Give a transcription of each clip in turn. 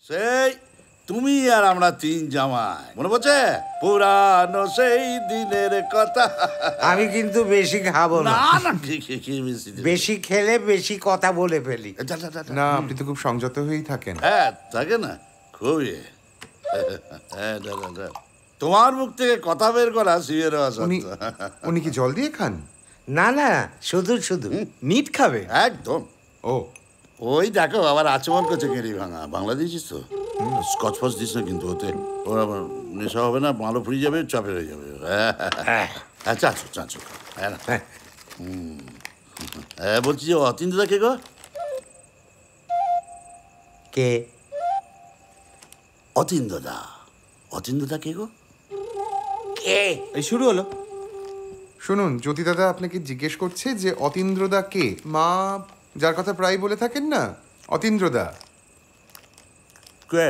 সেই তুমি আর আমরা তিন জামাই, মনে পড়ছে? পুরানো সেই দিনের কথা। আমি কিন্তু বেশি খাবো না। না না, বেশি খেলে বেশি কথা বলে ফেলি। না, আপনি তো খুব সংযত হয়েই থাকেন। হ্যাঁ, থাকে না, খুবই। হ্যাঁ, তোমার মুখ থেকে কথা বের করা শিবের উনি কি জল দিয়ে খান? না না, শুধু শুধু নিট খাবে একদম। ও, ওই দেখো আবার আচমন করছে কেরি ভাঙা। বাংলা দিয়েছিস তো? স্কচ ফচ দিস না কিন্তু, ওতে ওর আবার নেশা হবে না, মালও ফুরিয়ে যাবে, চাপের হয়ে যাবে। হ্যাঁ, চাচু চাচু। হ্যাঁ না, হ্যাঁ বলছি যে অতীন্দ্রদা কে গো? কে? অতীন্দ্রদা। অতীন্দ্রদা কে গো? কে? এই শুরু হলো। শুনুন, জ্যোতি দাদা আপনাকে জিজ্ঞেস করছে যে অতীন্দ্রদা কে। মা যার কথা প্রায় বলে থাকেন না, অতীন্দ্রদা কে?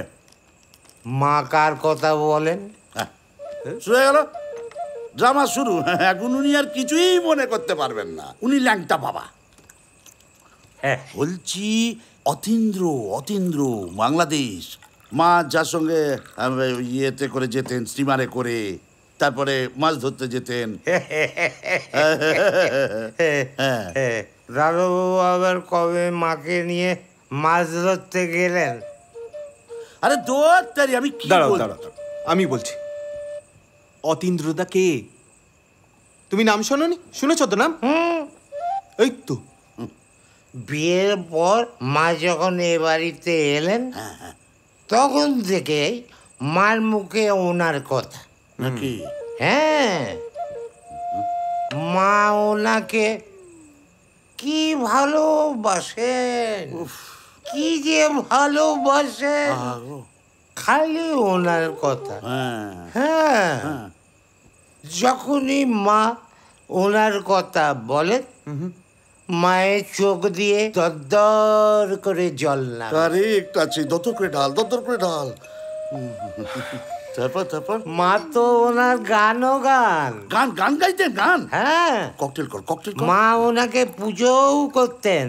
মা কার কথা বলেন? শুরু হয়ে গেল ড্রামা শুরু। এখন উনি আর কিছুই মনে করতে পারবেন না, উনি ল্যাংটা বাবা। হ্যাঁ, বলছি অতীন্দ্র, অতীন্দ্র বাংলাদেশ। মা যার সঙ্গে ইয়েতে করে যেতেন, স্টিমারে করে, তারপরে মাছ ধরতে যেতেন। দাদুবাবু আবার কবে মাকে নিয়ে মাছ ধরতে গেলেন? আরে দোয়ারি, আমি কি দাঁড়াও বলছি? দাঁড়াও, আমি বলছি। অতীন্দ্রদা কে? তুমি নাম শোনোনি? শুনেছ তো নাম? এই তো বিয়ের পর মা যখন এ বাড়িতে এলেন তখন থেকেই মার মুখে ওনার কথা। নাকি? হ্যাঁ, মা ওনাকে কি ভালোবাসেন, কি যে ভালোবাসেন, খালি ওনার কথা। হ্যাঁ, যখনই মা ওনার কথা বলে মায়ের চোখ দিয়ে দরদর করে জল না। কারেক্ট আছে, দত্তর করে ঢাল, দত্তর করে ঢাল। তারপর তারপর মা তো ওনার গানও গান গান গান গাইতেন, গান। হ্যাঁ, ককটেল কর, ককটেল কর। মা ওনাকে পুজোও করতেন।